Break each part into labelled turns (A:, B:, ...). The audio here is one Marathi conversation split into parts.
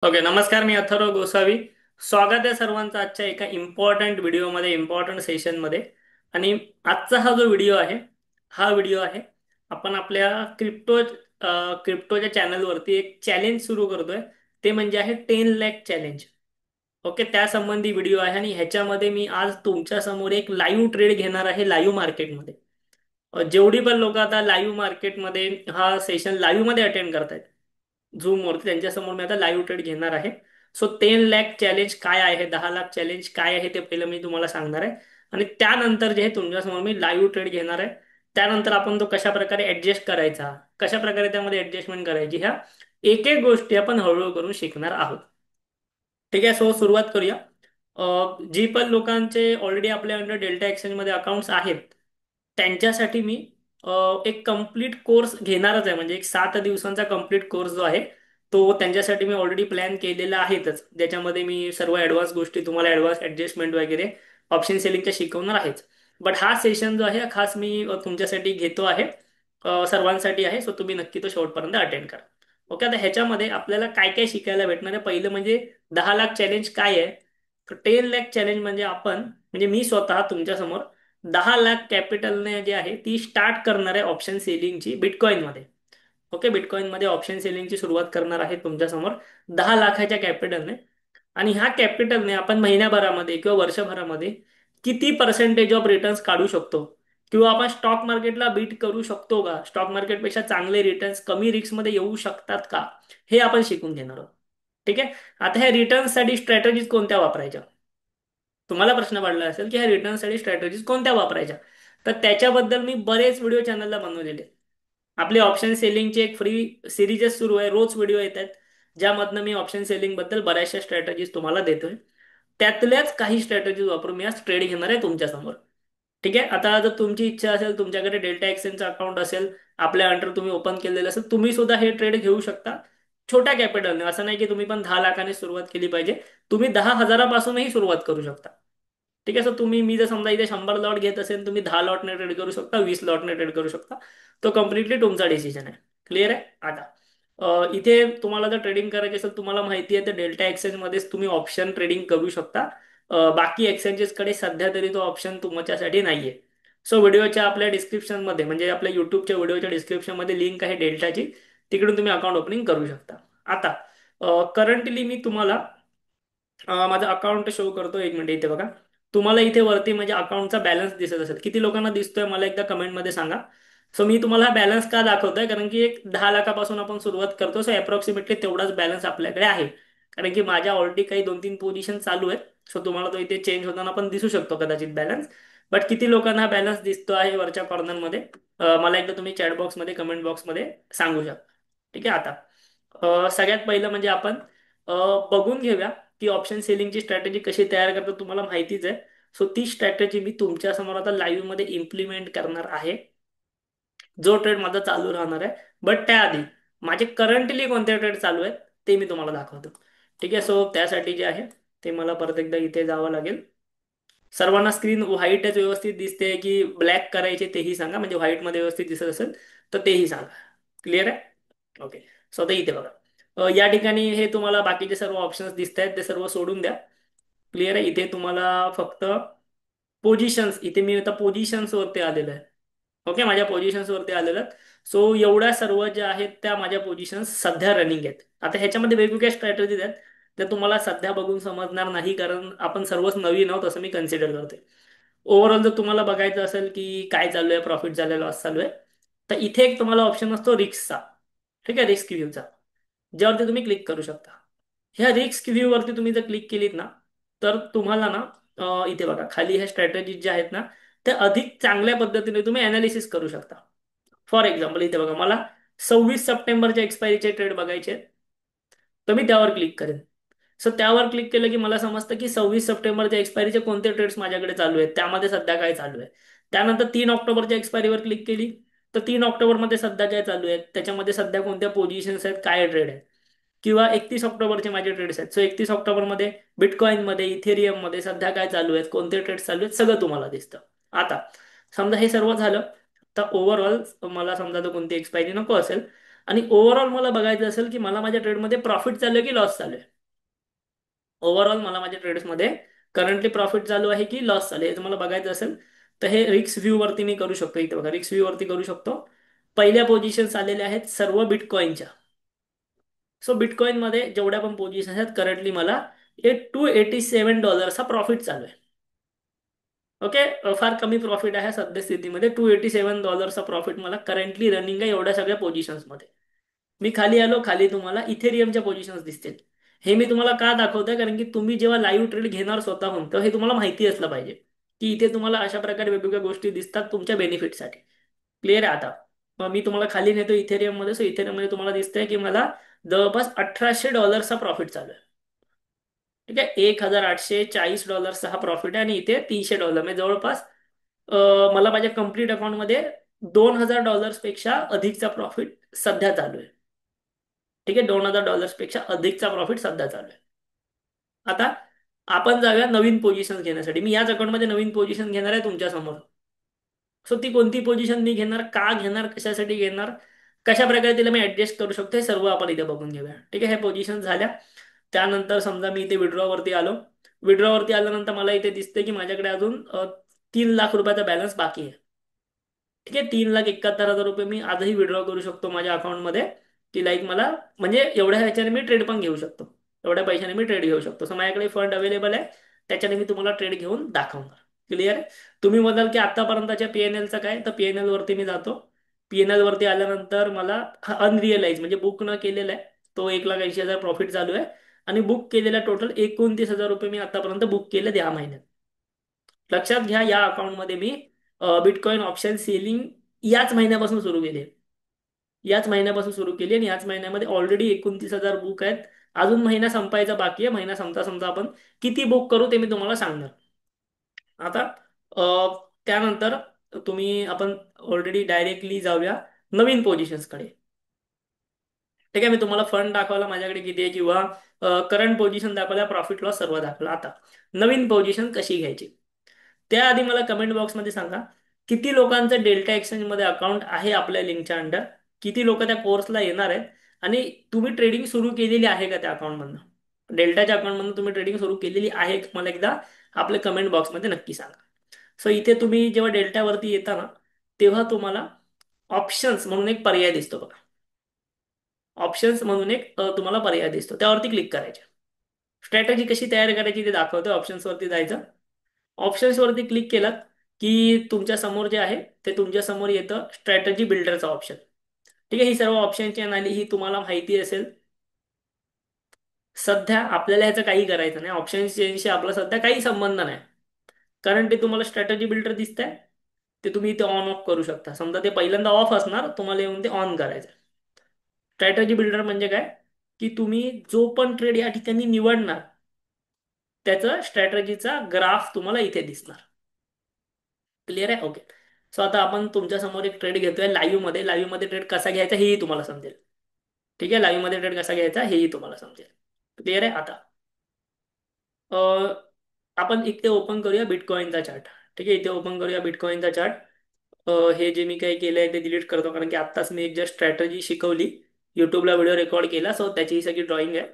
A: ओके, नमस्कार. मी अथर्व गोसावी. स्वागत आहे सर्वांचं आजच्या एका इम्पॉर्टंट व्हिडिओमध्ये, इम्पॉर्टंट सेशनमध्ये. आणि आजचा हा जो व्हिडिओ आहे, हा व्हिडिओ आहे आपण आपल्या क्रिप्टोच्या चॅनलवरती एक चॅलेंज सुरू करतोय. ते म्हणजे आहे 10 लाख चॅलेंज. ओके, त्यासंबंधी व्हिडिओ आहे आणि ह्याच्यामध्ये मी आज तुमच्या समोर एक लाईव्ह ट्रेड घेणार आहे, लाईव्ह मार्केटमध्ये. जेवढी पण लोक आता लाईव्ह मार्केटमध्ये हा सेशन लाईव्ह मध्ये अटेंड करतायत झूम वरती, त्यांच्यासमोर मी आता लाईव्ह ट्रेड घेणार आहे. सो 10 लाख चॅलेंज काय आहे, 10 लाख चॅलेंज काय आहे, ते पहिलं मी तुम्हाला सांगणार आहे. आणि त्यानंतर जे आहे तुमच्यासमोर मी लाईव्ह ट्रेड घेणार आहे. त्यानंतर आपण तो कशा प्रकारे ऍडजस्ट करायचा, कशा प्रकारे त्यामध्ये ऍडजस्टमेंट करायची, ह्या एक एक गोष्टी आपण हळूहळू करून शिकणार आहोत. ठीक आहे, सो सुरुवात करूया. जी पण लोकांचे ऑलरेडी आपल्या अंडर डेल्टा एक्सचेंज मध्ये अकाउंट्स आहेत, त्यांच्यासाठी मी एक कम्प्लीट कोर्स घेणारच आहे. म्हणजे एक 7 दिवसांचा कम्प्लीट कोर्स जो आहे, तो त्यांच्यासाठी मी ऑलरेडी प्लॅन केलेला आहेतच. ज्याच्यामध्ये मी सर्व ॲडव्हान्स गोष्टी तुम्हाला, ॲडव्हान्स ॲडजस्टमेंट वगैरे ऑप्शन सेलिंगच्या शिकवणार आहेच. बट हा सेशन जो आहे हा खास मी तुमच्यासाठी घेतो आहे. सर्वांसाठी आहे. सो तुम्ही नक्की तो शेवटपर्यंत अटेंड करा. ओके, आता ह्याच्यामध्ये आपल्याला काय काय शिकायला भेटणार आहे. पहिलं म्हणजे 10 लाख चॅलेंज काय आहे. तर 10 लाख चॅलेंज म्हणजे म्हणजे मी स्वतः तुमच्यासमोर 10 लाख कॅपिटलने जे आहे ती स्टार्ट करणार आहे ऑप्शन सेलिंगची बिटकॉइनमध्ये. ओके, बिटकॉइनमध्ये ऑप्शन सेलिंगची सुरुवात करणार आहे तुमच्यासमोर 10 लाखाच्या कॅपिटलने. आणि ह्या कॅपिटलने आपण महिन्याभरामध्ये किंवा वर्षभरामध्ये किती पर्सेंटेज ऑफ रिटर्न्स काढू शकतो, किंवा आपण स्टॉक मार्केटला बीट करू शकतो का, स्टॉक मार्केटपेक्षा चांगले रिटर्न्स कमी रिस्कमध्ये येऊ शकतात का, हे आपण शिकून घेणार आहोत. ठीक आहे. आता ह्या रिटर्न्ससाठी स्ट्रॅटेजीज कोणत्या वापरायच्या, तुम्हाला प्रश्न पडला असेल की ह्या रिटर्नसाठी स्ट्रॅटेजीज कोणत्या वापरायच्या. तर त्याच्याबद्दल मी बरेच व्हिडिओ चॅनलला बनवलेले आहेत. आपली ऑप्शन सेलिंगची एक फ्री सिरीजच सुरू आहे, रोज व्हिडिओ येत आहेत, ज्यामधनं मी ऑप्शन सेलिंग बद्दल बऱ्याचशा स्ट्रॅटेजीज तुम्हाला देतोय. त्यातल्याच काही स्ट्रॅटेजीज वापरून मी आज ट्रेड घेणार आहे तुमच्यासमोर. ठीक आहे. आता जर तुमची इच्छा असेल, तुमच्याकडे डेल्टा एक्सचेंजचा अकाउंट असेल, आपल्या अंडर तुम्ही ओपन केलेलं असेल, तुम्ही सुद्धा हे ट्रेड घेऊ शकता. छोट्या कॅपिटलने, असं नाही की तुम्ही पण 10 लाखाने सुरुवात केली पाहिजे. तुम्ही 10,000पासूनही सुरुवात करू शकता. ठीक आहे. सो मी जर समजा इथे 100 लॉट घेत असेल, तुम्ही 10 लॉटने ट्रेड करू शकता, 20 लॉटने ट्रेड करू शकता. तो कम्प्लिटली तुमचा डिसिजन आहे. क्लिअर आहे. आता इथे तुम्हाला जर ट्रेडिंग करायची असेल, तुम्हाला माहिती आहे तर डेल्टा एक्सचेंजमध्येच तुम्ही ऑप्शन ट्रेडिंग करू शकता. बाकी एक्सचेंजेसकडे सध्या तरी तो ऑप्शन तुमच्यासाठी नाहीये. सो व्हिडिओच्या आपल्या डिस्क्रिप्शनमध्ये, म्हणजे आपल्या युट्यूबच्या व्हिडिओच्या डिस्क्रिप्शनमध्ये लिंक आहे डेल्टाची, तिकडून तुम्ही अकाउंट ओपनिंग करू शकता. आता करंटली मी तुम्हाला माझं अकाउंट शो करतो. एक मिनिट, इथे बघा. तुम्हाला इथे वरती म्हणजे अकाउंटचा बॅलन्स दिसत असेल, किती लोकांना दिसतोय मला एकदा कमेंटमध्ये सांगा. सो मी तुम्हाला बॅलन्स का दाखवतोय, कारण की एक 10 लाखापासून आपण सुरुवात करतो. सो अप्रॉक्सिमेटली तेवढाच बॅलन्स आपल्याकडे आहे. कारण की माझ्या ऑलरेडी काही 2-3 पोझिशन चालू आहेत. सो तुम्हाला तो इथे चेंज होताना पण दिसू शकतो कदाचित बॅलन्स. बट किती लोकांना बॅलन्स दिसतो आहे वरच्या कॉर्नरमध्ये, मला एकदा तुम्ही चॅट बॉक्समध्ये, कमेंट बॉक्समध्ये सांगू शकता. ठीक आहे. आता सगळ्यात पहिलं म्हणजे आपण अ, बघून घेऊया की ऑप्शन सेलिंगची स्ट्रॅटेजी कशी तयार करतात, तुम्हाला माहितीच आहे. सो ती स्ट्रॅटेजी मी तुमच्या समोर आता लाईव्ह मध्ये इम्प्लिमेंट करणार आहे. जो ट्रेड माझा चालू राहणार आहे. बट त्याआधी माझे करंटली कोणते ट्रेड चालू आहेत ते मी तुम्हाला दाखवतो. ठीक आहे. सो त्यासाठी जे आहे ते मला परत एकदा इथे जावं लागेल. सर्वांना स्क्रीन व्हाईटच व्यवस्थित दिसते की ब्लॅक करायचे तेही सांगा. म्हणजे व्हाईट मध्ये व्यवस्थित दिसत असेल तर तेही सांगा. क्लिअर आहे. ओके. सो आता इथे बघा. या ठिकाणी हे तुम्हाला बाकीचे सर्व ऑप्शन्स दिसत आहेत, ते सर्व सोडून द्या. क्लिअर आहे. इथे तुम्हाला फक्त पोझिशन्स, इथे मी आता पोझिशन्स वरती आलेलो आहे. ओके, माझ्या पोझिशन्स वरती आलेलं आहेत. सो एवढ्या सर्व ज्या आहेत त्या माझ्या पोझिशन्स सध्या रनिंग आहेत. आता ह्याच्यामध्ये वेगवेगळ्या स्ट्रॅटेजीज आहेत, त्या तुम्हाला सध्या बघून समजणार नाही, कारण आपण सर्वच नवीन आहोत असं मी कन्सिडर करते. ओव्हरऑल जर तुम्हाला बघायचं असेल की काय चालू आहे, प्रॉफिट झालं, लॉस चालू आहे, तर इथे एक तुम्हाला ऑप्शन असतो रिस्कचा. ठीक आहे, रिस्क व्ह्यूचा, ज्यावरती तुम्ही क्लिक करू शकता. ह्या रिस्क व्ह्यू वरती तुम्ही जर क्लिक केलीत ना, तर तुम्हाला ना इथे बघा खाली ह्या स्ट्रॅटेजीज ज्या आहेत ना, त्या अधिक चांगल्या पद्धतीने तुम्ही अनालिसिस करू शकता. फॉर एक्झाम्पल इथे बघा, मला 26 सप्टेंबरच्या एक्सपायरीचे ट्रेड बघायचे आहेत, तर मी त्यावर क्लिक करेन. सो त्यावर क्लिक केलं की मला समजतं की 26 सप्टेंबरच्या एक्सपायरीचे कोणते ट्रेड्स माझ्याकडे चालू आहेत, त्यामध्ये सध्या काय चालू आहे. त्यानंतर 3 ऑक्टोबरच्या एक्सपायरीवर क्लिक केली, तर 3 ऑक्टोबरमध्ये सध्या काय चालू आहे, त्याच्यामध्ये सध्या कोणत्या पोझिशन्स आहेत, काय ट्रेड आहेत. किंवा 31 ऑक्टोबरचे माझे ट्रेड्स आहेत. सो 31 ऑक्टोबरमध्ये बिटकॉईनमध्ये, इथेरियममध्ये सध्या काय चालू आहेत, कोणते ट्रेड्स चालू आहेत, सगळं तुम्हाला दिसतं. आता समजा हे सर्व झालं, तर ओव्हरऑल मला समजा तर कोणती एक्सपायरी नको असेल, आणि ओव्हरऑल मला बघायचं असेल की मला माझ्या ट्रेडमध्ये प्रॉफिट चालू आहे की लॉस चालू आहे. ओव्हरऑल मला माझ्या ट्रेड्समध्ये करंटली प्रॉफिट चालू आहे की लॉस चालू आहे हे जर मला बघायचं असेल तर हे रिक्स व्ह्यू वरती मी करू शकतो. इथे बघा रिक्स व्ह्यू वरती करू शकतो. पहिल्या पोझिशन्स आलेल्या आहेत सर्व बिटकॉईनच्या. सो बिटकॉईनमध्ये जेवढ्या पण पोझिशन आहेत करंटली मला $287 हा प्रॉफिट चालू आहे. ओके. फार कमी प्रॉफिट आहे सद्यस्थितीमध्ये. $287 प्रॉफिट मला करंटली रनिंग आहे एवढ्या सगळ्या पोझिशन्समध्ये. मी खाली आलो, खाली तुम्हाला इथेरियमच्या पोझिशन्स दिसतील. हे मी तुम्हाला का दाखवतोय कारण की तुम्ही जेव्हा लाईव्ह ट्रेड घेणार स्वतःहून तर हे तुम्हाला माहिती असलं पाहिजे की इथे तुम्हाला अशा प्रकारे वेगवेगळ्या गोष्टी दिसतात तुमच्या बेनिफिटसाठी. क्लिअर आहे आता. मग मी तुम्हाला खाली नेतो इथेरियम मध्ये. सो इथेरियम मध्ये तुम्हाला दिसतंय की मला जवळपास $1,800 प्रॉफिट चालू आहे. ठीक आहे. $1,840 हा प्रॉफिट आहे आणि इथे $300 म्हणजे जवळपास मला माझ्या कंप्लीट अकाउंटमध्ये $2,000 पेक्षा अधिकचा प्रॉफिट सध्या चालू आहे. ठीक आहे. $2,000 पेक्षा अधिकचा प्रॉफिट सध्या चालू आहे. आता आपण जाऊया नवीन पोझिशन घेण्यासाठी. मी याच अकाउंटमध्ये नवीन पोझिशन घेणार आहे तुमच्या समोर. सो ती कोणती पोझिशन मी घेणार, का घेणार, कशासाठी घेणार, कशा प्रकारे तिला मी ऍडजस्ट करू शकतो हे सर्व आपण इथे बघून घेऊया. ठीक आहे. ह्या पोझिशन झाल्या. त्यानंतर समजा मी इथे विड्रॉवरती आलो. विड्रॉवरती आल्यानंतर मला इथे दिसते की माझ्याकडे अजून 3 लाख रुपयाचा बॅलन्स बाकी आहे. ठीक आहे. 3,71,000 रुपये मी आजही विड्रॉ करू शकतो माझ्या अकाउंटमध्ये. की लाईक मला म्हणजे एवढ्या ह्याच्याने मी ट्रेड पण घेऊ शकतो. एवढ्या पैशाने मी ट्रेड घेऊ शकतो. सो माझ्याकडे फंड अवेलेबल आहे. त्याच्याने मी तुम्हाला ट्रेड घेऊन दाखवणार. क्लिअर आहे. तुम्ही म्हणाल की आतापर्यंतच्या पीएनएलचं काय, तर पीएनएल वरती मी जातो. पीएनएल वरती आल्यानंतर मला अनरिअलाइज म्हणजे बुक न केलेला आहे तो 1,80,000 प्रॉफिट चालू आहे. आणि बुक केलेला टोटल 29,000 रुपये मी आतापर्यंत बुक केले या महिन्यात. लक्षात घ्या या अकाउंटमध्ये मी बिटकॉइन ऑप्शन सेलिंग याच महिन्यापासून सुरू केली आहे. याच महिन्यापासून सुरू केली आणि याच महिन्यामध्ये ऑलरेडी 29,000 बुक आहेत. अजून महिना संपायचा बाकी आहे. महिना संपता संपता आपण किती बुक करू ते मी तुम्हाला सांगणार. आता अ, त्यानंतर तुम्ही आपण ऑलरेडी डायरेक्टली जाऊया नवीन पोझिशन्सकडे. ठीक आहे. मी तुम्हाला फंड दाखवला माझ्याकडे किती आहे किंवा करंट पोझिशन दाखवल्या, प्रॉफिट लॉस सर्व दाखवला. आता नवीन पोझिशन कशी घ्यायची त्याआधी मला कमेंट बॉक्समध्ये सांगा किती लोकांचं डेल्टा एक्सचेंज मध्ये अकाउंट आहे आपल्या लिंकच्या अंडर. किती लोक त्या कोर्सला येणार आहेत आणि तुम्ही ट्रेडिंग सुरू केलेली आहे का त्या अकाउंटमधनं. डेल्टाच्या अकाउंटमधून तुम्ही ट्रेडिंग सुरू केलेली आहे का मला एकदा आपल्या कमेंट बॉक्समध्ये नक्की सांगा. सो इथे तुम्ही जेव्हा डेल्टावरती येता ना तेव्हा तुम्हाला ऑप्शन्स म्हणून एक पर्याय दिसतो बघा. ऑप्शन्स म्हणून एक तुम्हाला पर्याय दिसतो त्यावरती क्लिक करायचे. स्ट्रॅटेजी कशी तयार करायची ते दाखवतो. ऑप्शन्सवरती जायचं. ऑप्शन्सवरती क्लिक केलात की तुमच्या समोर जे आहे ते तुमच्या समोर येतं स्ट्रॅटेजी बिल्डरचं ऑप्शन. ठीक आहे. ही सर्व ऑप्शनची अनाली ही तुम्हाला माहिती असेल. सध्या आपल्याला ह्याचं काही करायचं नाही. ऑप्शन चेंजशी आपला सध्या काही संबंध नाही. कारण ते तुम्हाला स्ट्रॅटेजी बिल्डर दिसतंय ते तुम्ही इथे ऑन ऑफ करू शकता. समजा ते पहिल्यांदा ऑफ असणार तुम्हाला येऊन ते ऑन करायचं. स्ट्रॅटेजी बिल्डर म्हणजे काय की तुम्ही जो पण ट्रेड या ठिकाणी निवडणार त्याचा स्ट्रॅटेजीचा ग्राफ तुम्हाला इथे दिसणार. क्लिअर आहे. ओके. सो आता आपण तुमच्या समोर एक ट्रेड घेतोय लाईव्ह मध्ये. लाईव्ह मध्ये ट्रेड कसा घ्यायचा हेही तुम्हाला समजेल. ठीक आहे. लाईव्ह मध्ये ट्रेड कसा घ्यायचा हेही तुम्हाला समजेल. क्लिअर आहे. आता अ, आपण इथे ओपन करूया बिटकॉइनचा चार्ट. ठीक आहे. इथे ओपन करूया बिटकॉइनचा चार्ट. हे जे मी काही केलंय ते डिलीट करतो कारण की आत्ताच मी एक जस्ट स्ट्रॅटजी शिकवली. युट्यूबला व्हिडिओ रेकॉर्ड केला सो त्याची ही सगळी ड्रॉइंग आहे.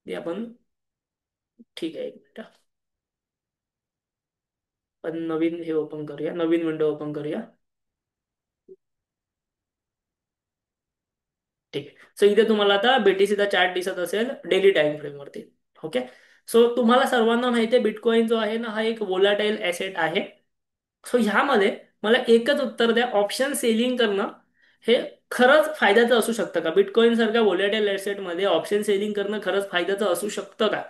A: ती आपण ठीक आहे एक मिनिट. पण नवीन हे ओपन करूया. नवीन विंडो ओपन करूया. ठीक आहे. सो इथे तुम्हाला आता बीटीसीचा चार्ट दिसत असेल डेली टाइम फ्रेम वरती. ओके. सो तुम्हाला सर्वांना माहिती आहे बिटकॉइन जो आहे ना हा एक वोलाटाईल ऍसेट आहे. सो ह्यामध्ये मला एकच उत्तर द्या ऑप्शन सेलिंग करणं हे खरंच फायद्याचं असू शकतं का. बिटकॉइन सारख्या वोलाटाईल ऍसेटमध्ये ऑप्शन सेलिंग करणं खरंच फायद्याचं असू शकतं का.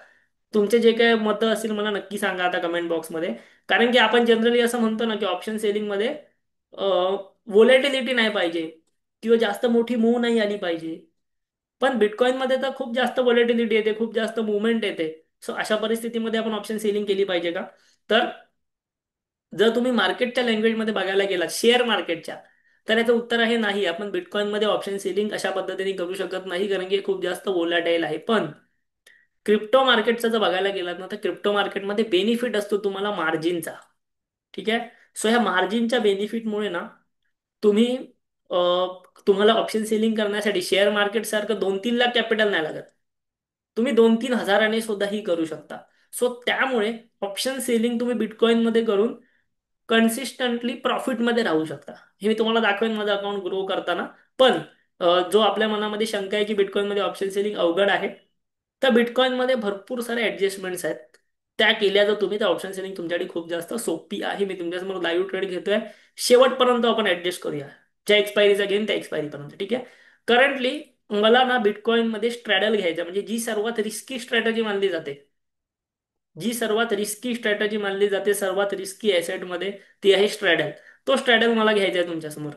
A: तुमचे जे काही मतं असतील मला नक्की सांगा आता कमेंट बॉक्समध्ये. कारण की आपण जनरली असं म्हणतो ना की ऑप्शन सेलिंगमध्ये वोलॅटिलिटी नाही पाहिजे किंवा जास्त मोठी मूव नाही आली पाहिजे. पण बिटकॉइन मध्ये तर खूप जास्त व्हॉलेटिलिटी येते, खूप जास्त मुवमेंट येते. सो अशा परिस्थितीमध्ये आपण ऑप्शन सेलिंग केली पाहिजे का. तर जर तुम्ही मार्केटच्या लँग्वेजमध्ये बघायला गेलात शेअर मार्केटच्या तर याचं उत्तर आहे नाही. आपण बिटकॉइन मध्ये ऑप्शन सेलिंग अशा पद्धतीने करू शकत नाही कारण की हे खूप जास्त वोलॅटाईल आहे. पण क्रिप्टो मार्केटचं जर बघायला गेलात ना तर क्रिप्टो मार्केटमध्ये बेनिफिट असतो तुम्हाला मार्जिनचा. ठीक आहे. सो ह्या मार्जिनच्या बेनिफिटमुळे ना तुम्ही तुम्हाला ऑप्शन सेलिंग करण्यासाठी शेअर मार्केट सारखं 2-3 लाख कॅपिटल नाही लागत. तुम्ही 2-3 हजाराने सुद्धा ही करू शकता. सो त्यामुळे ऑप्शन सेलिंग तुम्ही बिटकॉइन मध्ये करून कन्सिस्टंटली प्रॉफिटमध्ये राहू शकता. हे मी तुम्हाला दाखवेन माझं अकाउंट ग्रो करताना. पण जो आपल्या मनामध्ये शंका आहे की बिटकॉइनमध्ये ऑप्शन सेलिंग अवघड आहे, तर बिटकॉइनमध्ये भरपूर सारे ऍडजस्टमेंट्स आहेत. त्या केल्या जर तुम्ही तर ऑप्शन सेलिंग तुमच्यासाठी खूप जास्त सोपी आहे. मी तुमच्यासमोर लाईव्ह ट्रेड घेतोय. शेवटपर्यंत आपण ऍडजस्ट करूया. ज्या एक्सपायरीचा घेईन त्या एक्सपायरीपर्यंत, ठीक आहे. करंटली मला ना बिटकॉइनमध्ये स्ट्रॅडल घ्यायचा, म्हणजे जी सर्वात रिस्की स्ट्रॅटेजी मानली जाते, जी सर्वात रिस्की स्ट्रॅटेजी मानली जाते सर्वात रिस्की ॲसेटमध्ये, ती आहे स्ट्रॅडल. तो स्ट्रॅडल मला घ्यायचा आहे तुमच्यासमोर.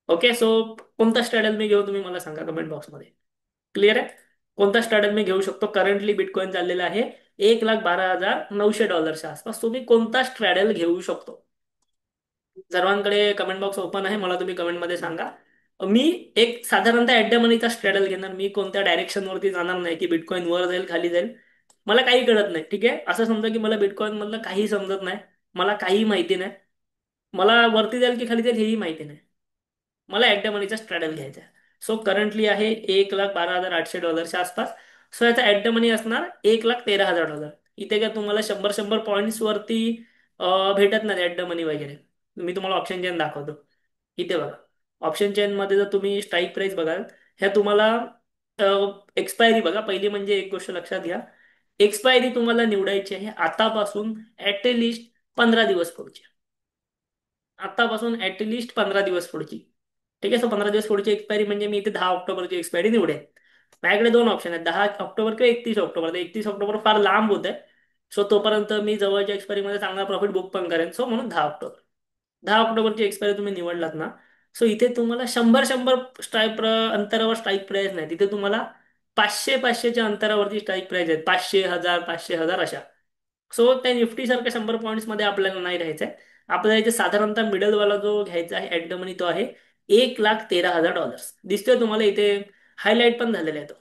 A: ओके, सो कोणता स्ट्रॅडल मी घेऊ तुम्ही मला सांगा कमेंट बॉक्समध्ये. क्लिअर आहे? कोणता स्ट्रॅडल मी घेऊ शकतो? करंटली बिटकॉइन चाललेला आहे $1,12,900 आसपास. तुम्ही कोणता स्ट्रॅडल घेऊ शकतो? सर्वांकडे कमेंट बॉक्स ओपन आहे, मला तुम्ही कमेंटमध्ये सांगा. मी एक साधारणतः ॲट द मनीचा स्ट्रॅडल घेणार. मी कोणत्या डायरेक्शनवरती जाणार नाही की बिटकॉइन वर जाईल खाली जाईल. मला काही कळत नाही, ठीक आहे. असं समजा की मला बिटकॉइन मधलं काही समजत नाही, मला काही माहिती नाही, मला वरती जाईल की खाली जाईल हेही माहिती नाही. मला ॲट द मनीचा स्ट्रॅडल घ्यायचा आहे. सो करंटली आहे $1,12,800 आसपास. सो याचा ॲट द मनी असणार $1,13,000. इथे का तुम्हाला 100-100 पॉईंट्स वरती भेटत नाही ॲट द मनी वगैरे. मी तुम्हाला ऑप्शन चेन दाखवतो. इथे बघा, ऑप्शन चेन मध्ये जर तुम्ही स्ट्राईक प्राइस बघाल, ह्या तुम्हाला एक्सपायरी बघा. पहिली म्हणजे एक गोष्ट लक्षात घ्या, एक्सपायरी तुम्हाला निवडायची आहे आतापासून ॲटलिस्ट 15 दिवस पुढची. आतापासून ॲटलिस्ट 15 दिवस पुढची, ठीक आहे. सो 15 दिवस पुढची एक्सपायरी म्हणजे मी इथे 10 ऑक्टोबरची एक्सपायरी निवडेल. माझ्याकडे दोन ऑप्शन आहेत, 10 ऑक्टोबर किंवा 31 ऑक्टोबर. तर 31 ऑक्टोबर फार लांब होत आहे. सो तोपर्यंत मी जवळच्या एक्सपायरीमध्ये चांगला प्रॉफिट बुक पण करेन. सो म्हणून 10 ऑक्टोबर. 10 ऑक्टोबरची एक्सपायरी तुम्ही निवडलात ना, सो इथे तुम्हाला 100-100 अंतरावर स्ट्राईक प्राइस नाही. तिथे तुम्हाला 500-500च्या अंतरावरती स्ट्राईक प्राइस आहेत. 500, 1000, 500, 1000 अशा. सो त्या निफ्टी सारख्या 100 पॉईंट्स मध्ये आपल्याला नाही राहायचंय. आपल्याला इथे साधारणतः मिडल वाला जो घ्यायचा आहे ऍट द मनी, तो आहे $1,13,000. दिसतोय तुम्हाला इथे, हायलाइट पण झालेला आहे तो.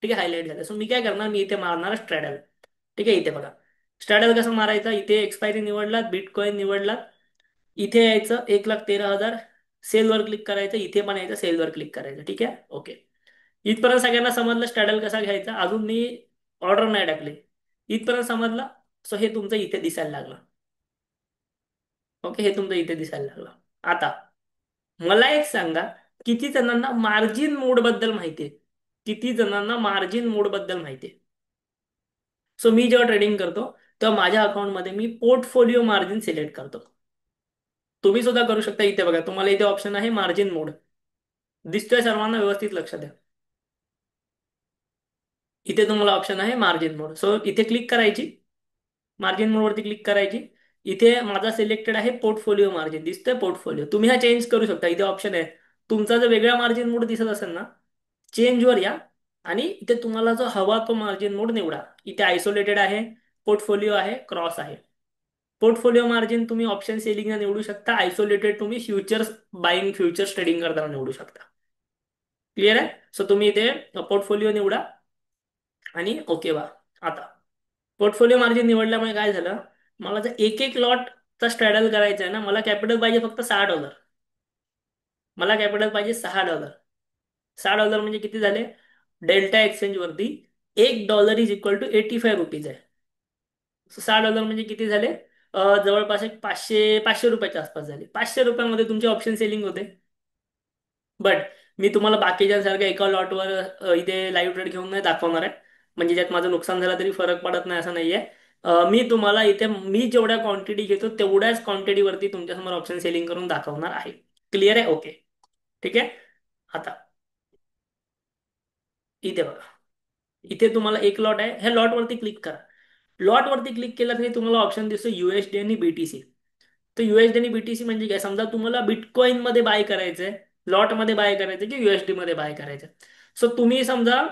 A: ठीक आहे, हायलाइट झाला. सो मी काय करणार, मी इथे मारणार स्ट्रॅडल. ठीक आहे, इथे बघा स्ट्रॅडल कसं मारायचा. इथे एक्सपायरी निवडलात, बिटकॉइन निवडलात, इथे यायचं 1,13,000, सेलवर क्लिक करायचं. इथे पण यायचं, सेलवर क्लिक करायचं. ठीक आहे, ओके. इथपर्यंत सगळ्यांना समजलं स्ट्रॅडल कसा घ्यायचा? अजून मी ऑर्डर नाही टाकली, इथपर्यंत समजलं. सो हे तुमचं इथे दिसायला लागलं. ओके, हे तुमचं इथे दिसायला लागलं. आता मला एक सांगा, किती जणांना मार्जिन मोड बद्दल माहिती आहे? किती जणांना मार्जिन मोड बद्दल माहिती आहे? सो मी जेव्हा ट्रेडिंग करतो तेव्हा माझ्या अकाउंटमध्ये मी पोर्टफोलिओ मार्जिन सिलेक्ट करतो. तुम्ही सुद्धा करू शकता. इथे बघा, तुम्हाला इथे ऑप्शन आहे मार्जिन मोड. दिसतोय सर्वांना? व्यवस्थित लक्ष द्या. इथे तुम्हाला ऑप्शन आहे मार्जिन मोड. सो इथे क्लिक करायची, मार्जिन मोडवरती क्लिक करायची. इथे माझा सिलेक्टेड आहे पोर्टफोलिओ मार्जिन. दिसतोय पोर्टफोलिओ? तुम्ही हा चेंज करू शकता. इथे ऑप्शन आहे. तुमचा जर वेगळा मार्जिन मोड दिसत असेल ना, चेंज वर या आणि इथे तुम्हाला जो हवा तो मार्जिन मोड निवडा. इथे आयसोलेटेड आहे, पोर्टफोलिओ आहे, क्रॉस आहे. पोर्टफोलिओ मार्जिन तुम्ही ऑप्शन सेलिंगला निवडू शकता. आयसोलेटेड तुम्ही फ्युचर्स बाईंग, फ्युचर्स ट्रेडिंग करताना निवडू शकता. क्लिअर आहे? सो तुम्ही इथे पोर्टफोलिओ निवडा आणि ओके वा. आता पोर्टफोलिओ मार्जिन निवडल्यामुळे काय झालं, मला जर एक एक लॉटचा स्ट्रॅडल करायचा आहे ना, मला कॅपिटल पाहिजे फक्त $6. मला कॅपिटल पाहिजे $6. $6 म्हणजे किती झाले? डेल्टा एक्सचेंज वरती $1 इज इक्वल टू ₹85 आहे. $6 म्हणजे किती झाले? जवळपास एक 500 रुपयाच्या आसपास झाले. 500 रुपयामध्ये तुमचे ऑप्शन सेलिंग होते. बट मी तुम्हाला बाकीच्यांसारख्या एका लॉटवर इथे लाईव्ह ट्रेड घेऊन नाही दाखवणार आहे. म्हणजे ज्यात माझं नुकसान झालं तरी फरक पडत नाही असं नाहीये. मी तुम्हाला इथे मी जेवढ्या क्वांटिटी घेतो तेवढ्याच क्वांटिटीवरती तुमच्यासमोर ऑप्शन सेलिंग करून दाखवणार आहे. क्लिअर आहे? ओके, ठीक आहे. आता इथे बघा, इथे तुम्हाला एक लॉट आहे, ह्या लॉटवरती क्लिक करा. लॉटवरती क्लिक केलं की तुम्हाला ऑप्शन दिसतो USD आणि BTC. तर USD आणि BTC म्हणजे काय? समजा तुम्हाला बिटकॉइन मध्ये बाय करायचंय, लॉट मध्ये बाय करायचं की USD मध्ये बाय करायचं. सो तुम्ही समजा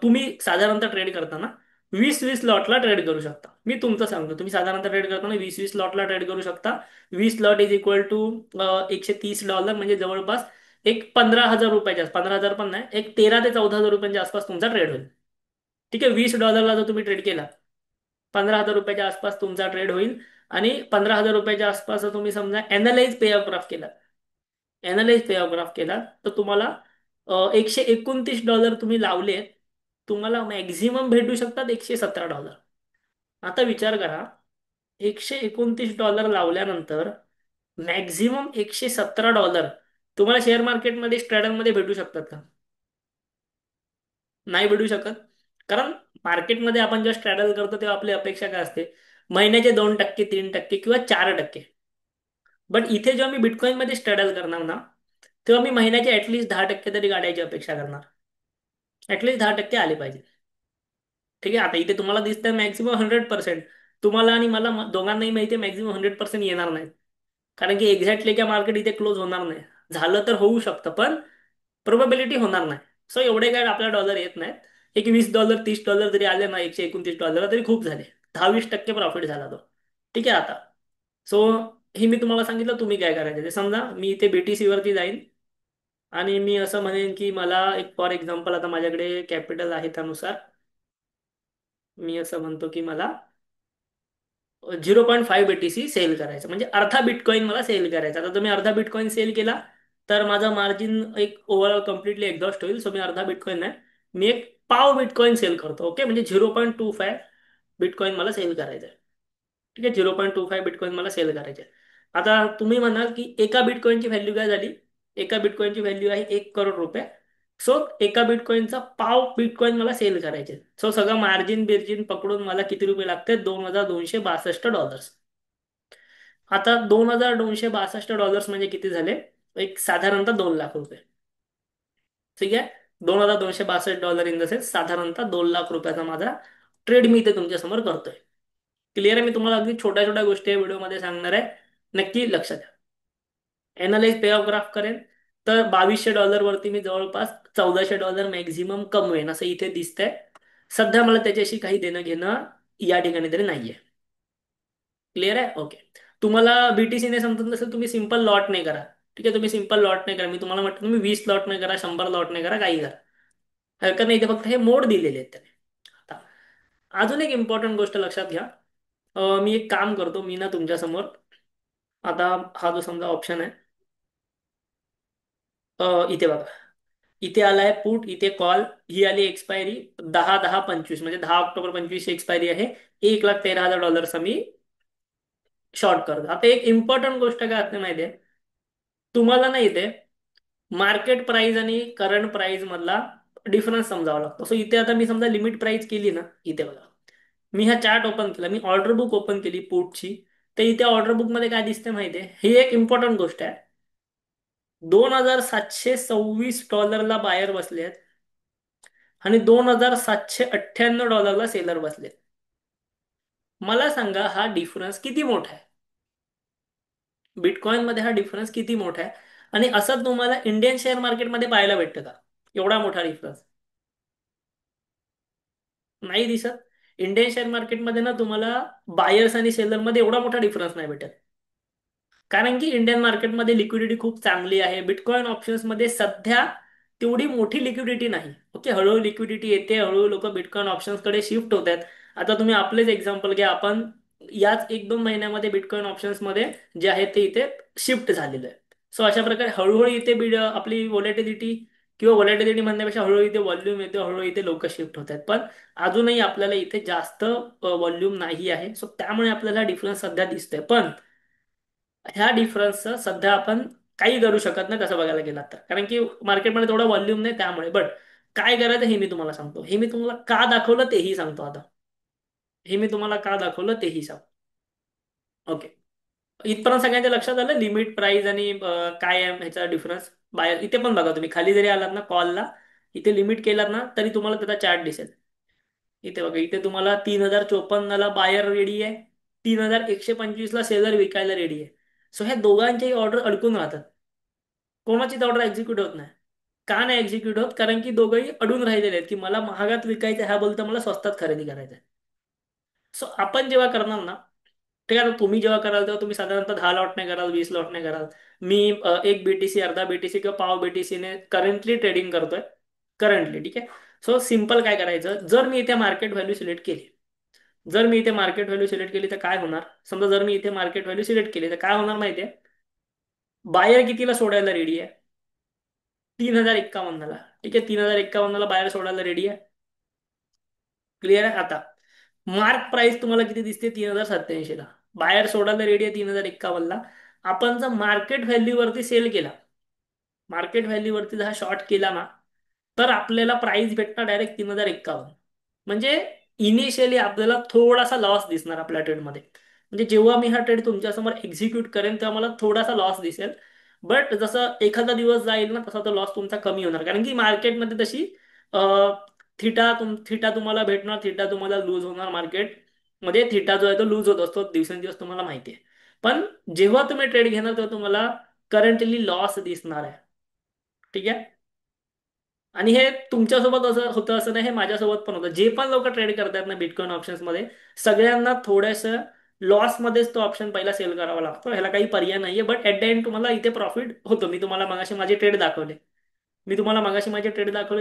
A: तुम्ही साधारणतः ट्रेड करताना 20-20 लॉटला ट्रेड करू शकता. मी तुमचं सांगतो, तुम्ही साधारणतः ट्रेड करताना 20-20 लॉटला ट्रेड करू शकता. 20 लॉट इज इक्वल टू $130, म्हणजे जवळपास एक 15,000 रुपयाच्या, 15,000 पण नाही, एक 13,000 ते 14,000 रुपयांच्या आसपास तुमचा ट्रेड होईल. ठीक आहे, $20 जर तुम्ही ट्रेड केला, 15,000 रुपयाच्या आसपास तुमचा ट्रेड होईल. आणि 15,000 रुपयाच्या आसपास तुम्ही समजा अनालाइज पे ऑफ केला, अनालाइज पे ऑफ ग्राफ केला तर तुम्हाला $129 तुम्ही लावले, तुम्हाला मॅक्झिमम भेटू शकतात $117. आता विचार करा, $129 लावल्यानंतर मॅक्झिमम $117 तुम्हाला शेअर मार्केटमध्ये स्ट्रॅडलमध्ये भेटू शकतात का? नाही भेटू शकत. कारण मार्केटमध्ये आपण जेव्हा स्ट्रॅडल करतो तेव्हा आपली अपेक्षा काय असते? महिन्याचे 2%, 3% किंवा 4%. बट इथे जेव्हा मी बिटकॉइन मध्ये स्ट्रगल करणार ना, तेव्हा मी महिन्याचे ऍटलीस्ट 10% तरी गाड्याची अपेक्षा करणार. ऍटलीस्ट 10% आले पाहिजे. ठीक आहे, आता इथे तुम्हाला दिसतंय मॅक्सिमम 100%. तुम्हाला आणि मला दोघांनाही माहिती आहे मॅक्सिमम 100% येणार नाही. कारण की एक्झॅक्टली काय मार्केट इथे क्लोज होणार नाही. झालं तर होऊ शकतं, पण प्रोबॅबिलिटी होणार नाही. सो एवढे काय आपल्या डॉलर येत नाहीत. एक $20, $30 जरी आले ना, $129 तरी खूप झाले. 10-20% प्रॉफिट झाला तो. ठीक आहे आता. सो हे मी तुम्हाला सांगितलं, तुम्ही काय करायचं ते समजा. मी इथे BTC वरती जाईन आणि मी असं म्हणेन की मला एक फॉर एक्झाम्पल, आता माझ्याकडे कॅपिटल आहे त्यानुसार मी असं म्हणतो की मला 0.5 BTC सेल करायचं, म्हणजे अर्धा बिटकॉइन मला सेल करायचा. आता तुम्ही अर्धा बिटकॉइन सेल केला तर माझा मार्जिन एक ओव्हरऑल कम्प्लिटली एक्झॉस्ट होईल. सो मी अर्धा बिटकॉइन नाही, मी एक पाव बिटकॉइन सेल करतो. ओके, म्हणजे 0.25 बिटकॉइन मला सेल करायचं आहे. ठीक आहे, 0.25 बिटकॉइन मला सेल करायचे आहे. आता तुम्ही म्हणाल की एका बिटकॉइनची व्हॅल्यू काय झाली? एका बिटकॉइनची व्हॅल्यू आहे ₹1 करोड. सो एका बिटकॉइनचा पाव बिटकॉइन मला सेल करायचे. सो सगळं मार्जिन बिर्जिन पकडून मला किती रुपये लागते? $2,262. आता $2,262 म्हणजे किती झाले? एक साधारणतः 2 लाख रुपये. ठीक आहे, $2,262 इन द सेन्स साधारणतः 2 लाख रुपयाचा माझा ट्रेड मी इथे तुमच्या समोर करतोय. क्लिअर आहे? मी तुम्हाला अगदी छोट्या छोट्या गोष्टी या व्हिडिओमध्ये सांगणार आहे. नक्की लक्षात द्या. एनालाइज पे ऑफ ग्राफ करेन तर $2,200 वरती मी जवळपास $1,400 मॅक्झिमम कमवेन असं इथे दिसतंय. सध्या मला त्याच्याशी काही देणं घेणं या ठिकाणी तरी नाहीये. क्लिअर आहे? ओके. तुम्हाला BTC ने समजत नसेल, तुम्ही सिंपल लॉट नाही करा. ठीक आहे, तुम्ही सिंपल लॉट नाही करा. मी तुम्हाला म्हटलं तुम्ही 20 लॉट नाही करा, 100 लॉट नाही करा, काही करा. हरकत नाही, इथे फक्त हे मोड दिलेले आहेत त्याने. आता अजून एक इम्पॉर्टंट गोष्ट लक्षात घ्या. मी एक काम करतो, मी ना तुमच्या समोर आता हा जो समजा ऑप्शन आहे, इथे बघा, इथे आलाय पुट, इथे कॉल, ही आली एक्सपायरी 10/10/25, म्हणजे 10 ऑक्टोबर 25 एक्सपायरी आहे. $1,13,000 मी शॉर्ट करतो. आता एक इम्पॉर्टंट गोष्ट काय असते माहिती आहे तुम्हाला? नाही इथे मार्केट प्राइस आणि करंट प्राइस मधला डिफरन्स समजावा लागतो. सो इथे आता मी समजा लिमिट प्राइस केली ना, इथे बघा, मी हा चार्ट ओपन केला, मी ऑर्डर बुक ओपन केली पुटची, तर इथे ऑर्डर बुक मध्ये काय दिसते माहिती आहे? ही एक इम्पॉर्टंट गोष्ट आहे. $2,726 बायर बसले आहेत आणि $2,798 सेलर बसले. मला सांगा हा डिफरन्स किती मोठा आहे? बिटकॉइन मध्ये हा डिफरन्स किती मोठा आहे? आणि असं तुम्हाला इंडियन शेअर मार्केटमध्ये पाहायला भेटतं का एवढा मोठा डिफरन्स? नाही दिसत. इंडियन शेअर मार्केटमध्ये ना तुम्हाला बायर्स आणि सेलर मध्ये एवढा मोठा डिफरन्स नाही भेटत. कारण की इंडियन मार्केटमध्ये लिक्विडिटी खूप चांगली आहे. बिटकॉइन ऑप्शन्समध्ये सध्या तेवढी मोठी लिक्विडिटी नाही. ओके, हळूहळू लिक्विडिटी येते, हळूहळू लोक बिटकॉइन ऑप्शन्सकडे शिफ्ट होत आहेत. आता तुम्ही आपलेच एक्झाम्पल घ्या, आपण याच 1-2 महिन्यामध्ये बिटकॉइन ऑप्शन्समध्ये जे आहे ते इथे शिफ्ट झालेलं आहे. सो अशा प्रकारे हळूहळू इथे आपली व्हॉलेटिलिटी किंवा व्हॉलेटिलिटी म्हणण्यापेक्षा हळूहळू इथे व्हॉल्यूम येते, हळूहळू इथे लोक शिफ्ट होत आहेत. पण अजूनही आपल्याला इथे जास्त व्हॉल्यूम नाही आहे. सो त्यामुळे आपल्याला डिफरन्स सध्या दिसतोय. पण ह्या डिफरन्सचं सध्या आपण काही करू शकत नाही तसं बघायला गेला तर, कारण की मार्केटमध्ये थोडा व्हॉल्यूम नाही त्यामुळे. बट काय करायचं हे मी तुम्हाला सांगतो. हे मी तुम्हाला का दाखवलं तेही सांगतो आता. हे मी तुम्हाला का दाखवलं तेही सांगतो. ओके, इथपर्यंत सगळ्यांच्या लक्षात आलं लिमिट प्राइस आणि काय आहे ह्याचा डिफरन्स? बाहेर इथे पण बघा, तुम्ही खाली जरी आलात ना कॉलला, इथे लिमिट केलात ना तरी तुम्हाला त्याचा चार्ट दिसेल. इथे बघा, इथे तुम्हाला 3,054 ला बायर रेडी आहे, 3,125 ला सेलर विकायला रेडी आहे. सो ह्या दोघांच्याही ऑर्डर अडकून राहतात. कोणाचीच ऑर्डर एक्झिक्यूट होत नाही. का नाही एक्झिक्यूट होत? कारण की दोघंही अडून राहिलेले आहेत की मला महागात विकायचं ह्या बोलता मला स्वस्तात खरेदी करायचं आहे. सो आपण जेव्हा करणार ना, ठीक आहे, आता तुम्ही जेव्हा कराल तेव्हा तुम्ही साधारणतः 10 लॉट नाही कराल, 20 लॉट नाही कराल. मी एक BTC, अर्धा BTC किंवा पाव BTC ने करंटली ट्रेडिंग करतोय. करंटली, ठीक आहे. सो सिंपल काय करायचं, जर मी इथे मार्केट व्हॅल्यू सिलेक्ट केली, जर मी इथे मार्केट व्हॅल्यू सिलेक्ट केली तर काय होणार? समजा जर मी इथे मार्केट व्हॅल्यू सिलेक्ट केली तर काय होणार माहिती आहे? बायर कितीला सोडायला रेडी आहे? 3051ला. ठीक आहे, 3051ला बायर सोडायला रेडी आहे. क्लिअर आहे आता? मार्क प्राइस तुम्हाला किती दिसते? 3087 ला. बायर सोडायला रेडी आहे 3051ला. आपण जर मार्केट व्हॅल्यू वरती सेल केला, मार्केट व्हॅल्यू वरती जर शॉर्ट केला ना, तर आपल्याला प्राइस भेटणार डायरेक्ट 3051. म्हणजे इनिशियली आपल्याला थोडासा लॉस दिसणार आपल्या ट्रेडमध्ये. म्हणजे जेव्हा मी हा ट्रेड तुमच्यासमोर एक्झिक्यूट करेन तेव्हा मला थोडासा लॉस दिसेल. बट जसं एखादा दिवस जाईल ना, तसा तो लॉस तुमचा कमी होणार, कारण की मार्केटमध्ये तशी थिटा तुम्हाला भेटणार, थिटा तुम्हाला लूज होणार. मार्केट मध्ये थिटा जो आहे तो लूज होत असतो दिवसेंदिवस, तुम्हाला माहिती आहे. पण जेव्हा तुम्ही ट्रेड घेणार तेव्हा तुम्हाला करंटली लॉस दिसणार आहे. ठीक आहे. आणि हे तुमच्यासोबत असं होतं असं नाही, हे माझ्यासोबत पण होतं. जे पण लोक ट्रेड करतात ना बिटकॉइन ऑप्शन्स मध्ये, सगळ्यांना थोडंसं लॉस मध्येच तो ऑप्शन पहिला सेल करावा लागतो. ह्याला काही पर्याय नाहीये. बट ऍट द एंड तुम्हाला इथे प्रॉफिट होतो. मी तुम्हाला मगाशी माझे ट्रेड दाखवले,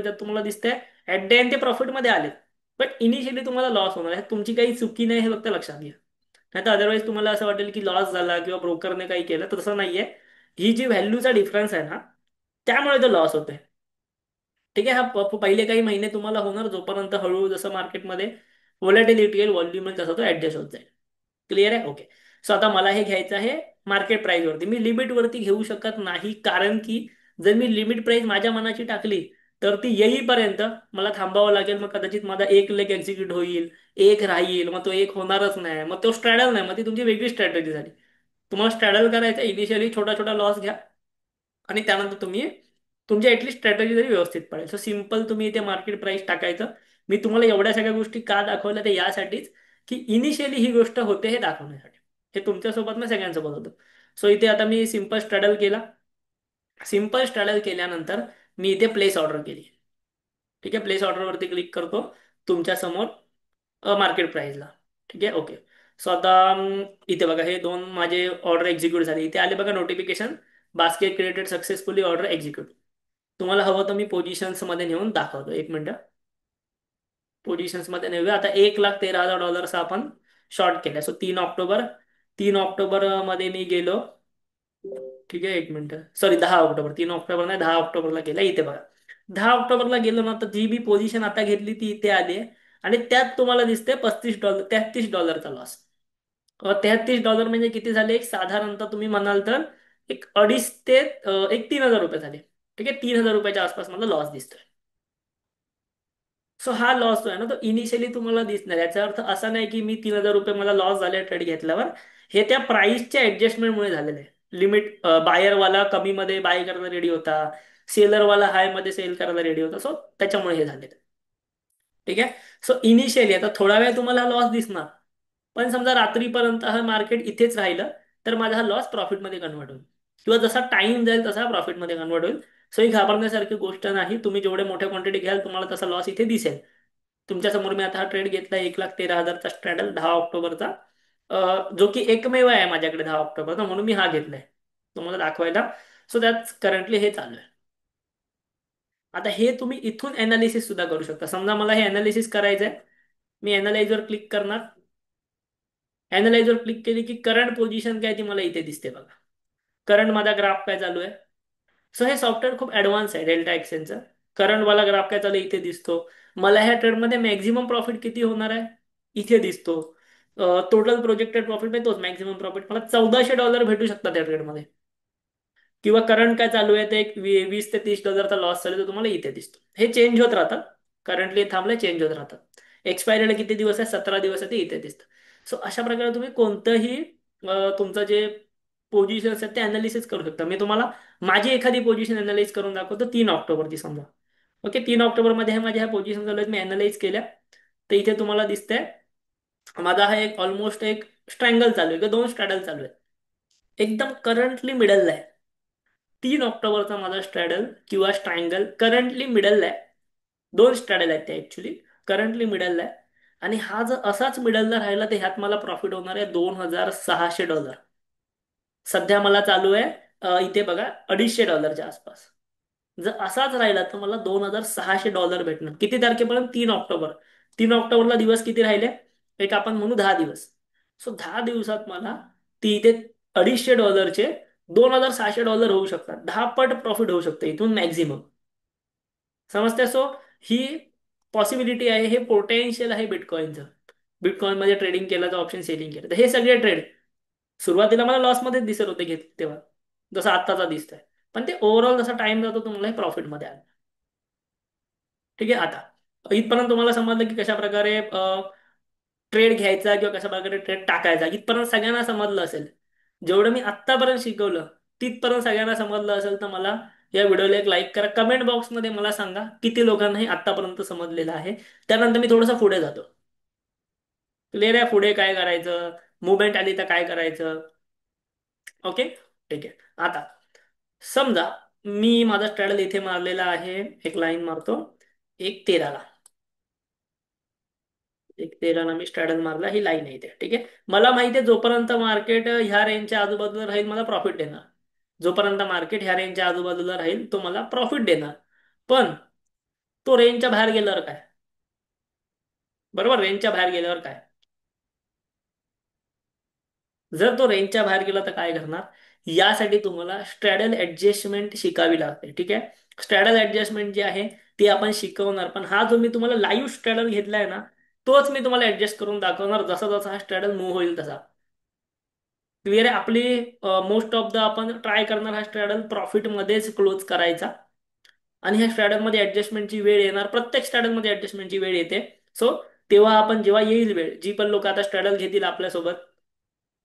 A: त्यात तुम्हाला दिसतंय ऍट द एंड ते प्रॉफिटमध्ये आले. बट इनिशियली तुम्हाला लॉस होणार आहे. तुमची काही चुकी नाही हे फक्त लक्षात घ्या. नाही तर अदरवाईज तुम्हाला असं वाटेल की लॉस झाला किंवा ब्रोकरने काही केलं, तर तसं नाहीये. ही जी व्हॅल्यूचा डिफरन्स आहे ना, त्यामुळे तो लॉस होतोय. ठीक आहे. हा पहिले काही महिने तुम्हाला होणार, जोपर्यंत हळूहळू जसं मार्केटमध्ये व्हॉलॅटिलिटी येईल, व्हॉल्युम येईल, तसा तो ऍडजस्ट होत जाईल. क्लिअर आहे? ओके. सो आता मला हे घ्यायचं आहे मार्केट प्राइस वरती. मी लिमिट वरती घेऊ शकत नाही, कारण की जर मी लिमिट प्राइस माझ्या मनाची टाकली, तर ती येईपर्यंत मला थांबावं लागेल. मग कदाचित माझा एक लेग एक्झिक्यूट होईल, एक राहील, मग तो एक होणारच नाही, मग तो स्ट्रॅडल नाही, मग ती तुमची वेगळी स्ट्रॅटेजी झाली. तुम्हाला स्ट्रॅडल करायचं, इनिशियली छोटा छोटा लॉस घ्या, आणि त्यानंतर तुम्ही तुमची ॲटलीस्ट स्ट्रॅटेजी तरी व्यवस्थित पडेल. सो सिम्पल तुम्ही इथे मार्केट प्राइस टाकायचं. मी तुम्हाला एवढ्या सगळ्या गोष्टी का दाखवल्या, ते यासाठीच की इनिशियली ही गोष्ट होते हे दाखवण्यासाठी. हे तुमच्यासोबत ना सगळ्यांसोबत होतं. सो इथे आता मी सिम्पल स्ट्रॅडल केला. सिम्पल स्ट्रॅडल केल्यानंतर मी इथे प्लेस ऑर्डर केली. ठीक आहे, प्लेस ऑर्डरवरती क्लिक करतो तुमच्या समोर मार्केट प्राइसला. ठीक आहे, ओके. सो आता इथे बघा, हे दोन माझे ऑर्डर एक्झिक्यूट झाले. इथे आले बघा notification, basket created successfully, order execute. तुम्हाला हवं तर मी पोझिशन्स मध्ये नेऊन दाखवतो, एक मिनिट. पोझिशन्स मध्ये नेऊया. आता 1,13,000 आपण शॉर्ट केलाय. सो 3 ऑक्टोबर, 3 ऑक्टोबर मध्ये मी गेलो. ठीक आहे, एक मिनिट. सॉरी, 10 ऑक्टोबर, 3 ऑक्टोबर नाही, 10 ऑक्टोबरला गेला. इथे बघा, 10 ऑक्टोबरला गेलो ना, तर जी बी पोझिशन आता घेतली ती इथे आली आहे. आणि त्यात तुम्हाला दिसते $35, $33चा लॉस. $33 म्हणजे किती झाले? एक साधारणतः तुम्ही म्हणाल तर एक अडीच ते एक 3,000 रुपये झाले. ठीक आहे, 3,000 रुपयाच्या आसपास मला लॉस दिसतोय. सो हा लॉस जो आहे ना, तो इनिशियली तुम्हाला दिसणार. याचा अर्थ असा नाही की मी 3,000 रुपये मला लॉस झाले ट्रेड घेतल्यावर. हे त्या प्राइसच्या ऍडजस्टमेंटमुळे झालेलं आहे. लिमिट बायरवाला कमी मध्ये बाय करायला रेडी होता, सेलरवाला हाय मध्ये सेल करायला रेडी होता. सो त्याच्यामुळे हे झालेलं आहे. ठीक आहे. सो इनिशियली आता थोडा वेळ तुम्हाला लॉस दिसणार, पण समजा रात्रीपर्यंत हा मार्केट इथेच राहिलं, तर माझा हा लॉस प्रॉफिटमध्ये कन्वर्ट होईल. किंवा जसा टाइम जाईल तसा प्रॉफिटमध्ये कन्वर्ट होईल. सो ही घाबरण्यासारखी गोष्ट नाही. तुम्ही जेवढे मोठ्या क्वांटिटी घ्याल, तुम्हाला तसा लॉस इथे दिसेल. तुमच्या समोर मी आता हा ट्रेड घेतला, 1,13,000चा स्ट्रॅडल, 10 ऑक्टोबरचा, जो की एकमेव आहे माझ्याकडे 10 ऑक्टोबरचा, म्हणून मी हा घेतलाय तुम्हाला दाखवायला. सो दॅट्स करंटली हे चालू आहे. आता हे तुम्ही इथून अनालिसिस सुद्धा करू शकता. समजा मला हे अनालिसिस करायचं आहे, मी अनालाइजवर क्लिक करणार. अनालाइजवर क्लिक केली की करंट पोझिशन काय ती मला इथे दिसते बघा. करंट माझा ग्राफ काय चालू आहे. सो हे सॉफ्टवेअर खूप ऍडव्हान्स आहे डेल्टा एक्सेलचं. करंट वाला ग्राफ काय चालू आहे इथे दिसतो. मला ह्या ट्रेडमध्ये मॅक्झिमम प्रॉफिट किती होणार आहे इथे दिसतो. टोटल प्रोजेक्टेड प्रॉफिट आहे तोच मॅक्झिमम प्रॉफिट, मला $1,400 भेटू शकतात त्या ट्रेडमध्ये. किंवा करंट काय चालू आहे ते एक 20 ते 30 डॉलरचा लॉस चालू आहे, तो तुम्हाला इथे दिसतो. हे चेंज होत राहतात. करंटली थांबले, चेंज होत राहतात. एक्सपायरीला किती दिवस आहे? 17 दिवस आहे, ते इथे दिसतं. सो अशा प्रकारे तुम्ही कोणतंही तुमचं जे पोझिशन्स आहेत ते अनालिसिस करू शकता. मी तुम्हाला माझी एखादी पोझिशन अनालाइज करून दाखवतो. 3 ऑक्टोबरची समजा. ओके, 3 ऑक्टोबर मध्ये माझ्या ह्या पोझिशन चालू आहेत, मी अनालाइज केल्या. तर इथे तुम्हाला दिसतंय माझा हा एक ऑलमोस्ट एक स्ट्रँगल चालू आहे, किंवा दोन स्ट्रॅडल चालू आहेत. एकदम करंटली मिडलला आहे. 3 ऑक्टोबरचा माझा स्ट्रॅडल किंवा स्ट्रँगल करंटली मिडलला आहे. दोन स्ट्रॅडल आहेत ते ऍक्च्युली. करंटली मिडलला आहे. आणि हा जर असाच मिडलला राहिला, तर ह्यात मला प्रॉफिट होणार आहे $2,600. सध्या मला चालू आहे इथे बघा $250च्या आसपास. जर असाच राहिला तर मला $2,600 भेटणार. किती तारखेपर्यंत? 3 ऑक्टोबर. 3 ऑक्टोबरला दिवस किती राहिले? एक आपण म्हणू 10 दिवस. सो 10 दिवसात मला ती इथे $250चे $2,600 होऊ शकतात, 10 पट प्रॉफिट होऊ शकतं इथून मॅक्झिमम. समजते? सो ही पॉसिबिलिटी आहे, हे पोटेन्शियल आहे बिटकॉइनचं. बिटकॉइन मध्ये ट्रेडिंग केलं तर ऑप्शन सेलिंग केलं तर हे सगळे ट्रेड सुरुवातीला मला लॉसमध्येच दिसत होते घेत तेव्हा, जसं आत्ताचा दिसतंय. पण ते ओव्हरऑल जसा टाइम जातो तुम्हाला हे प्रॉफिटमध्ये आलं. ठीक आहे. आता इथपर्यंत तुम्हाला समजलं की कशा प्रकारे ट्रेड घ्यायचा किंवा कशा प्रकारे ट्रेड टाकायचा, इथपर्यंत सगळ्यांना समजलं असेल. जेवढं मी आत्तापर्यंत शिकवलं तिथपर्यंत सगळ्यांना समजलं असेल तर मला या व्हिडिओला एक लाईक करा. कमेंट बॉक्समध्ये मला सांगा किती लोकांना हे आत्तापर्यंत समजलेलं आहे. त्यानंतर मी थोडंसं पुढे जातो. क्लिअर आहे? पुढे काय करायचं, मुवमेंट आली तर काय करायचं. ओके. ठीक आहे. आता समजा मी माझा स्ट्रॅडल इथे मारलेला आहे, एक लाईन मारतो, 1.13 ला. 1.13 ला मी स्ट्रॅडल मारला, ही लाईन आहे इथे. ठीक आहे. मला माहिती आहे जोपर्यंत मार्केट ह्या रेंजच्या आजूबाजूला राहील मला प्रॉफिट देणार. जोपर्यंत मार्केट ह्या रेंजच्या आजूबाजूला राहील तो मला प्रॉफिट देणार. पण तो रेंजच्या बाहेर गेल्यावर काय? बरोबर, रेंजच्या बाहेर गेल्यावर काय? जर तो रेंजच्या बाहेर गेला तर काय करणार? यासाठी तुम्हाला स्ट्रॅडल ऍडजस्टमेंट शिकावी लागते. ठीक आहे. स्ट्रॅडल ऍडजस्टमेंट जे आहे ते आपण शिकवणार, पण हा जो मी तुम्हाला लाईव्ह स्ट्रॅडल घेतलाय ना, तोच मी तुम्हाला ऍडजस्ट करून दाखवणार जसा जसा हा स्ट्रॅडल मूव्ह होईल तसा. क्लिअर आहे? आपली मोस्ट ऑफ द आपण ट्राय करणार हा स्ट्रॅडल प्रॉफिट मध्येच क्लोज करायचा. आणि ह्या स्ट्रॅडलमध्ये ऍडजस्टमेंटची वेळ येणार, प्रत्येक स्ट्रॅडलमध्ये ऍडजस्टमेंटची वेळ येते. सो तेव्हा आपण जेव्हा येईल वेळ, जी पण लोक आता स्ट्रॅडल घेतील आपल्यासोबत,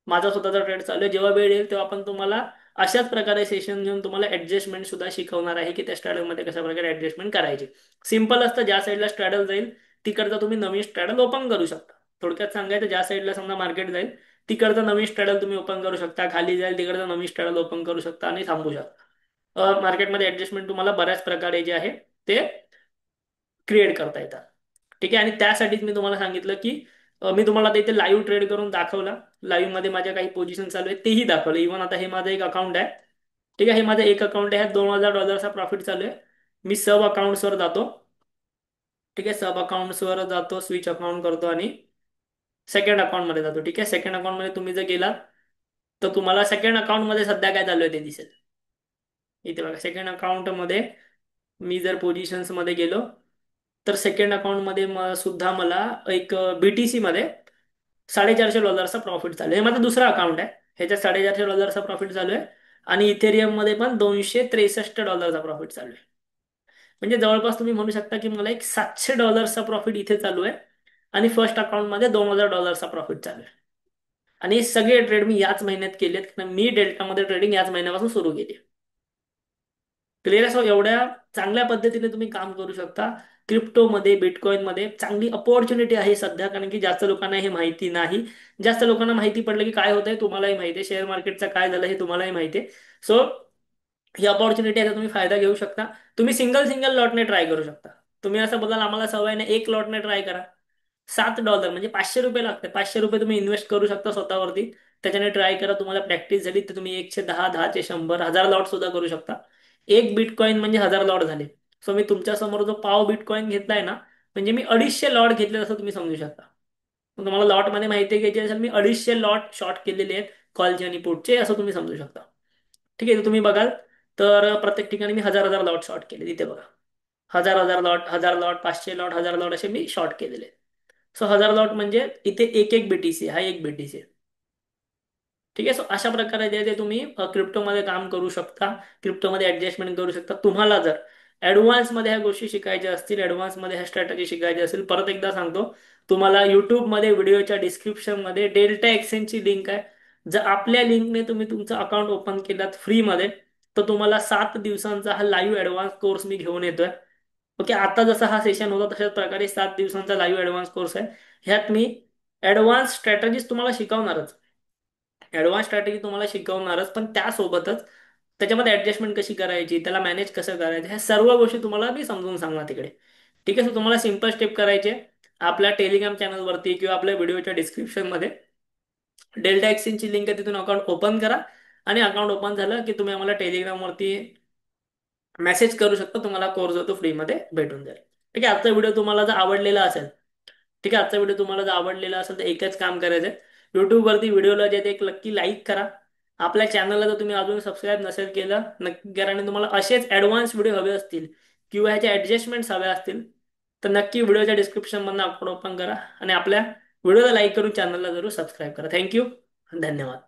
A: माझा स्वतःचा ट्रेड चालू आहे, जेव्हा वेळ येईल तेव्हा आपण तुम्हाला अशाच प्रकारे सेशन घेऊन तुम्हाला ऍडजस्टमेंट सुद्धा शिकवणार आहे की त्या स्ट्रॅडल मध्ये कशा प्रकारे ऍडजस्टमेंट करायची. सिंपल असतं, ज्या साईडला स्ट्रॅडल जाईल तिकडचा तुम्ही नवीन स्ट्रॅडल ओपन करू शकता. थोडक्यात सांगायचं, ज्या साईडला समजा मार्केट जाईल तिकडचं नवीन स्ट्रॅडल तुम्ही ओपन करू शकता, खाली जाईल तिकडचं नवीन स्ट्रॅडल ओपन करू शकता आणि थांबू शकता. मार्केटमध्ये ऍडजस्टमेंट तुम्हाला बऱ्याच प्रकारे जे आहे ते क्रिएट करता येतात. ठीक आहे. आणि त्यासाठीच मी तुम्हाला सांगितलं की मी तुम्हाला आता इथे लाईव्ह ट्रेड करून दाखवला. लाईव्ह मध्ये माझ्या काही पोझिशन चालू आहे तेही दाखवलं. इव्हन आता हे माझं एक अकाउंट आहे. ठीक आहे. हे माझं एक अकाउंट आहे, $2,000 प्रॉफिट चालू आहे. मी सब अकाउंट्सवर जातो. ठीक आहे. सब अकाउंट्सवर जातो, स्विच अकाउंट करतो आणि सेकंड अकाउंट मध्ये जातो. ठीक आहे. सेकंड अकाउंट मध्ये तुम्ही जर गेलात तर तुम्हाला सेकंड अकाउंट मध्ये सध्या काय चालू आहे ते दिसेल. इथे बघा, सेकंड अकाउंट मध्ये मी जर पोझिशन्स मध्ये गेलो तर सेकंड अकाउंट मध्ये सुद्धा मला एक बीटीसी मध्ये $450 प्रॉफिट चालू आहे. हे माझं दुसरं अकाउंट आहे, ह्याच्यात $450 प्रॉफिट चालू आहे. आणि इथेरियम मध्ये पण $263 प्रॉफिट चालू आहे. म्हणजे जवळपास तुम्ही म्हणू शकता की मला एक $700 प्रॉफिट इथे चालू आहे. आणि फर्स्ट अकाउंट मध्ये $2,000 प्रॉफिट चालू आहे. आणि हे सगळे ट्रेड मी याच महिन्यात केलेत, कारण मी डेल्टामध्ये ट्रेडिंग याच महिन्यापासून सुरू केली. क्लिअर आहे? सो एवढ्या चांगल्या पद्धतीने तुम्ही काम करू शकता. क्रिप्टोमध्ये, बिटकॉइनमध्ये चांगली अपॉर्च्युनिटी आहे सध्या, कारण की जास्त लोकांना हे माहिती नाही. जास्त लोकांना माहिती पडलं की काय होतंय तुम्हालाही माहिती आहे, शेअर मार्केटचं काय झालं हे तुम्हालाही माहिती आहे. सो ही अपॉर्च्युनिटी आहे, तुम्ही फायदा घेऊ शकता. तुम्ही सिंगल सिंगल लॉटने ट्राय करू शकता. तुम्ही असं बोलाल आम्हाला सवय नाही, एक लॉटने ट्राय करा. $7 म्हणजे ₹500 लागते. ₹500 तुम्ही इन्व्हेस्ट करू शकता स्वतःवरती. त्याच्याने ट्राय करा. तुम्हाला प्रॅक्टिस झाली तर तुम्ही 110, 10चे 100, 1000 लॉट सुद्धा करू शकता. एक बिटकॉइन म्हणजे 1000 लॉट झाले. सो मी तुमच्या समोर जो पाव बिटकॉइन घेतलाय ना, म्हणजे मी 250 लॉट घेतले असं तुम्ही समजू शकता. मग तुम्हाला लॉट मध्ये माहिती घ्यायची असेल, मी 250 लॉट शॉर्ट केलेले आहेत कॉलचे आणि पुटचे, असं तुम्ही समजू शकता. ठीक आहे. तुम्ही बघाल तर प्रत्येक ठिकाणी मी 1000 लॉट शॉर्ट केले, तिथे बघा. 1000 लॉट, 1000 लॉट, 500 लॉट, 1000 लॉट असे मी शॉर्ट केलेले. सो 1000 लॉट म्हणजे इथे एक एक बीटीसी, हा एक बीटीसी. ठीक आहे. सो अशा प्रकारे जे ते तुम्ही क्रिप्टोमध्ये काम करू शकता, क्रिप्टोमध्ये ऍडजस्टमेंट करू शकता. तुम्हाला जर ऍडव्हान्समध्ये ह्या गोष्टी शिकायच्या असतील, ऍडव्हान्समध्ये ह्या स्ट्रॅटेजी शिकायची असेल, परत एकदा सांगतो तुम्हाला युट्यूबमध्ये व्हिडिओच्या डिस्क्रिप्शनमध्ये डेल्टा एक्सचेंजची लिंक आहे. जर आपल्या लिंकने तुम्ही तुमचं अकाउंट ओपन केलात फ्रीमध्ये तर तुम्हाला 7 दिवसांचा हा लाईव्ह ऍडव्हान्स कोर्स मी घेऊन येतोय. ओके. आता जसा हा सेशन होता तशाच प्रकारे 7 दिवसांचा लाईव्ह ऍडव्हान्स कोर्स आहे. ह्यात मी ऍडव्हान्स स्ट्रॅटेजीज तुम्हाला शिकवणारच. ऍडव्हान्स स्ट्रॅटेजी तुम्हाला शिकवणारच, पण त्यासोबतच त्याच्यामध्ये ऍडजस्टमेंट कशी करायची, त्याला मॅनेज कसं करायचं, ह्या सर्व गोष्टी तुम्हाला मी समजून सांगणार तिकडे. ठीक आहे. सो तुम्हाला सिंपल स्टेप करायचे, आपल्या टेलिग्राम चॅनलवरती किंवा आपल्या व्हिडिओच्या डिस्क्रिप्शनमध्ये डेल्टा एक्सचेंजची लिंक आहे, तिथून अकाउंट ओपन करा. आणि अकाउंट ओपन झालं की तुम्ही आम्हाला टेलिग्रामवरती मेसेज करू शकता, तुम्हाला कोर्स जो तो फ्रीमध्ये भेटून जाईल. ठीक आहे. आजचा व्हिडिओ तुम्हाला जर आवडलेला असेल, ठीक आहे, आजचा व्हिडिओ तुम्हाला जर आवडलेला असेल तर एकच काम करायचं आहे, युट्यूबवरती व्हिडिओला जे ते एक नक्की लाईक करा. आपल्या चॅनलला जर तुम्ही अजून सबस्क्राईब नसेल केलं नक्की करा. आणि तुम्हाला असेच ॲडव्हान्स व्हिडिओ हवे असतील किंवा ह्याचे ॲडजस्टमेंट्स हवे असतील तर नक्की व्हिडिओच्या डिस्क्रिप्शनमधून आपण ओपन करा आणि आपल्या व्हिडिओला लाईक करून चॅनलला जरूर सबस्क्राईब करा. थँक्यू. धन्यवाद.